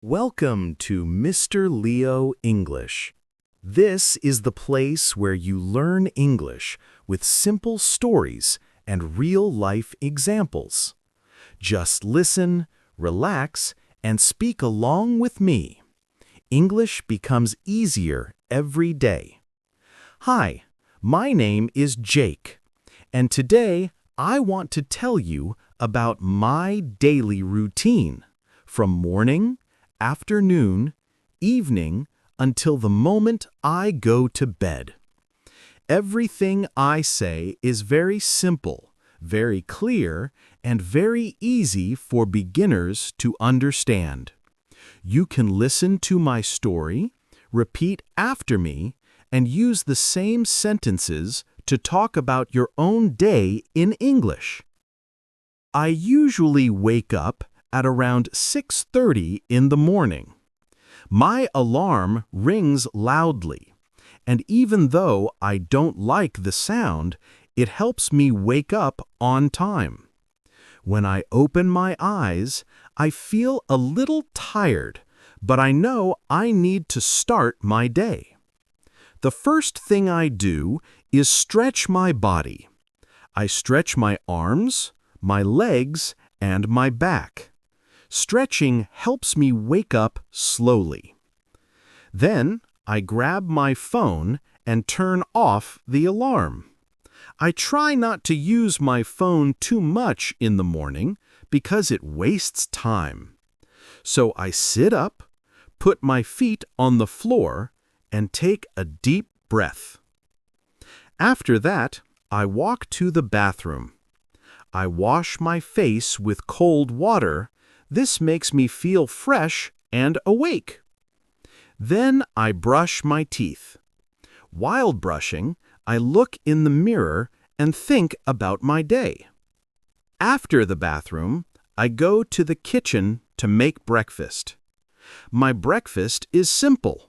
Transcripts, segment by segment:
Welcome to Mr. Leo English. This is the place where you learn English with simple stories and real-life examples. Just listen, relax, and speak along with me. English becomes easier every day. Hi, my name is Jake, and today I want to tell you about my daily routine from morning, afternoon, evening, until the moment I go to bed. Everything I say is very simple, very clear, and very easy for beginners to understand. You can listen to my story, repeat after me, and use the same sentences to talk about your own day in English. I usually wake up at around 6:30 in the morning. My alarm rings loudly, and even though I don't like the sound, it helps me wake up on time. When I open my eyes, I feel a little tired, but I know I need to start my day. The first thing I do is stretch my body. I stretch my arms, my legs, and my back. Stretching helps me wake up slowly. Then I grab my phone and turn off the alarm. I try not to use my phone too much in the morning because it wastes time. So I sit up, put my feet on the floor, and take a deep breath. After that, I walk to the bathroom. I wash my face with cold water. This makes me feel fresh and awake. Then I brush my teeth. While brushing, I look in the mirror and think about my day. After the bathroom, I go to the kitchen to make breakfast. My breakfast is simple: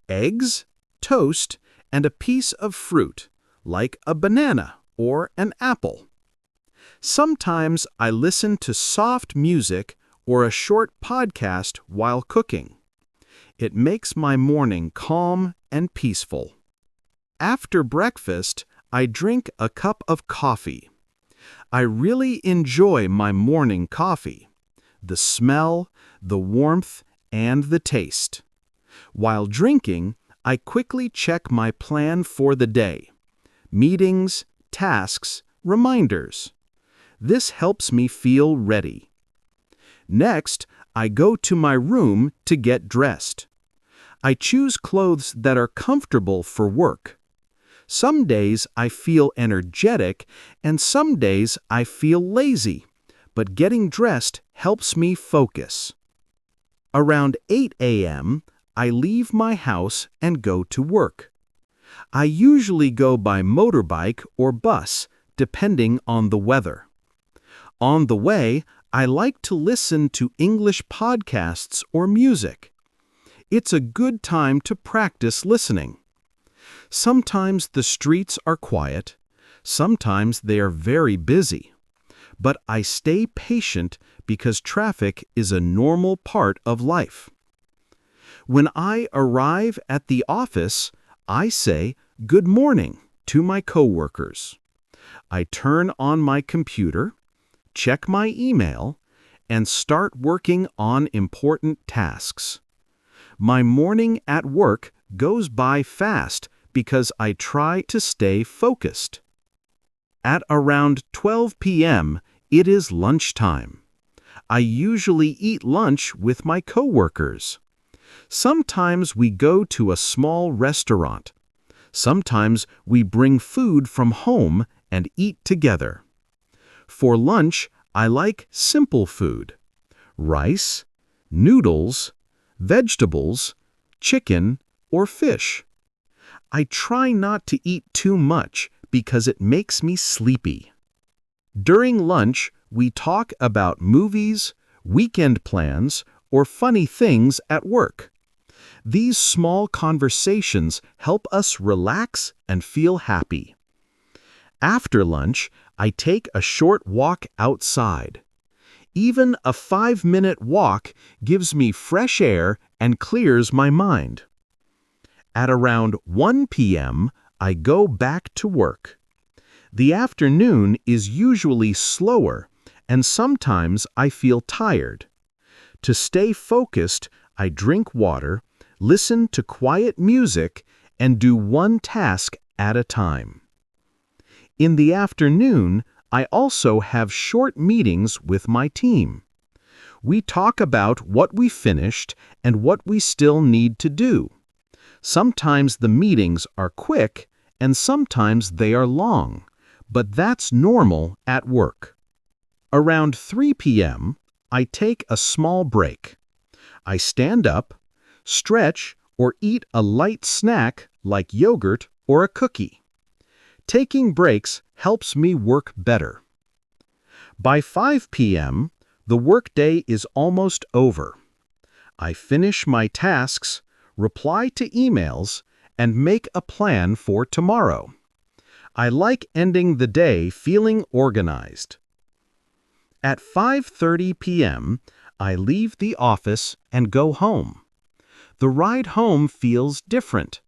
eggs, toast, and a piece of fruit, like a banana or an apple. Sometimes I listen to soft music or a short podcast while cooking. It makes my morning calm and peaceful. After breakfast, I drink a cup of coffee. I really enjoy my morning coffee: the smell, the warmth, and the taste. While drinking, I quickly check my plan for the day: meetings, tasks, reminders. This helps me feel ready. Next, I go to my room to get dressed. I choose clothes that are comfortable for work. Some days I feel energetic, and some days I feel lazy, but getting dressed helps me focus. Around 8 a.m., I leave my house and go to work. I usually go by motorbike or bus, depending on the weather. On the way, I like to listen to English podcasts or music. It's a good time to practice listening. Sometimes the streets are quiet, sometimes they are very busy. But I stay patient because traffic is a normal part of life. When I arrive at the office, I say good morning to my coworkers. I turn on my computer, check my email, and start working on important tasks. My morning at work goes by fast because I try to stay focused. At around 12 p.m., it is lunchtime. I usually eat lunch with my coworkers. Sometimes we go to a small restaurant. Sometimes we bring food from home and eat together. For lunch, I like simple food: rice, noodles, vegetables, chicken, or fish. I try not to eat too much because it makes me sleepy. During lunch, we talk about movies, weekend plans, or funny things at work. These small conversations help us relax and feel happy. After lunch, I take a short walk outside. Even a 5-minute walk gives me fresh air and clears my mind. At around 1 p.m., I go back to work. The afternoon is usually slower, and sometimes I feel tired. To stay focused, I drink water, listen to quiet music, and do one task at a time. In the afternoon, I also have short meetings with my team. We talk about what we finished and what we still need to do. Sometimes the meetings are quick and sometimes they are long, but that's normal at work. Around 3 p.m., I take a small break. I stand up, stretch, or eat a light snack like yogurt or a cookie. Taking breaks helps me work better. By 5 p.m., the workday is almost over. I finish my tasks, reply to emails, and make a plan for tomorrow. I like ending the day feeling organized. At 5:30 p.m., I leave the office and go home. The ride home feels different.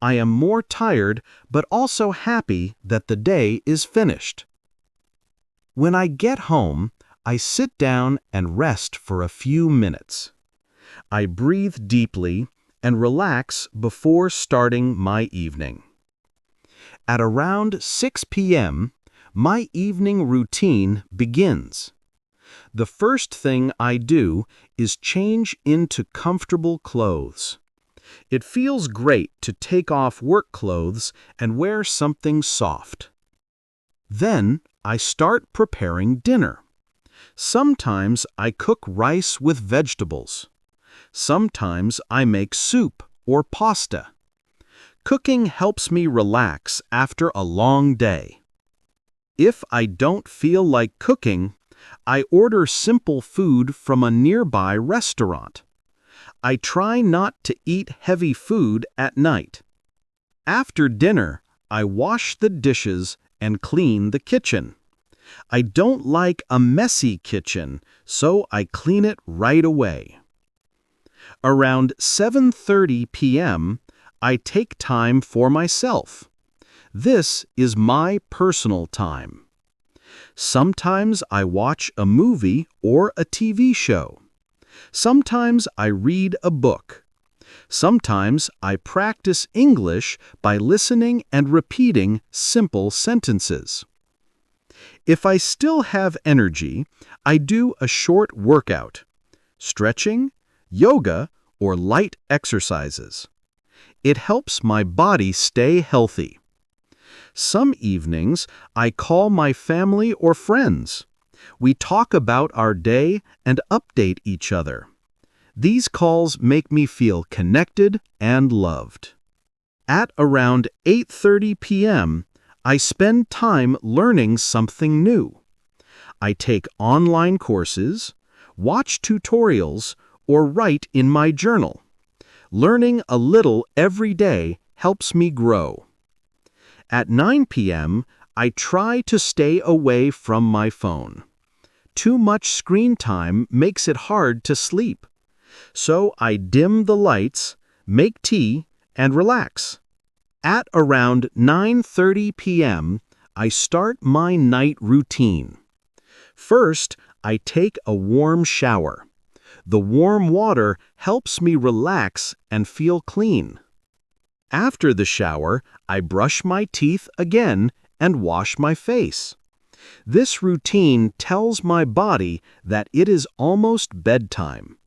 I am more tired, but also happy that the day is finished. When I get home, I sit down and rest for a few minutes. I breathe deeply and relax before starting my evening. At around 6 p.m., my evening routine begins. The first thing I do is change into comfortable clothes. It feels great to take off work clothes and wear something soft. Then I start preparing dinner. Sometimes I cook rice with vegetables. Sometimes I make soup or pasta. Cooking helps me relax after a long day. If I don't feel like cooking, I order simple food from a nearby restaurant. I try not to eat heavy food at night. After dinner, I wash the dishes and clean the kitchen. I don't like a messy kitchen, so I clean it right away. Around 7:30 p.m., I take time for myself. This is my personal time. Sometimes I watch a movie or a TV show. Sometimes I read a book. Sometimes I practice English by listening and repeating simple sentences. If I still have energy, I do a short workout, stretching, yoga, or light exercises. It helps my body stay healthy. Some evenings, I call my family or friends. We talk about our day and update each other. These calls make me feel connected and loved. At around 8:30 p.m., I spend time learning something new. I take online courses, watch tutorials, or write in my journal. Learning a little every day helps me grow. At 9 p.m., I try to stay away from my phone. Too much screen time makes it hard to sleep. So I dim the lights, make tea, and relax. At around 9:30 p.m., I start my night routine. First, I take a warm shower. The warm water helps me relax and feel clean. After the shower, I brush my teeth again and wash my face. This routine tells my body that it is almost bedtime.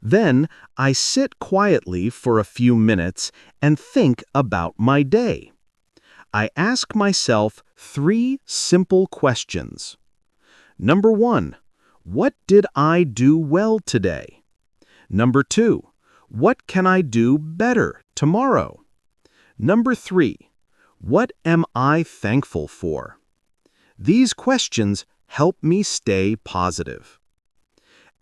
Then I sit quietly for a few minutes and think about my day. I ask myself 3 simple questions. Number 1, what did I do well today? Number 2, what can I do better tomorrow? Number 3, what am I thankful for? These questions help me stay positive.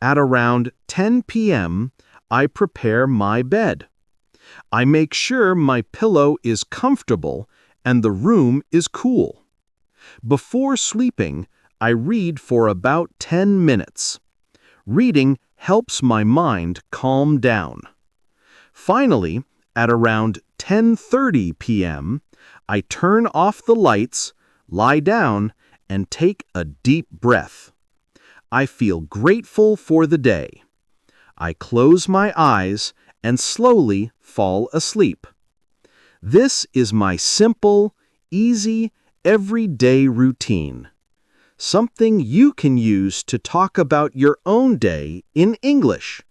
At around 10 p.m., I prepare my bed. I make sure my pillow is comfortable and the room is cool. Before sleeping, I read for about 10 minutes. Reading helps my mind calm down. Finally, at around 10:30 p.m., I turn off the lights, lie down, and take a deep breath. I feel grateful for the day. I close my eyes and slowly fall asleep. This is my simple, easy, everyday routine. Something you can use to talk about your own day in English.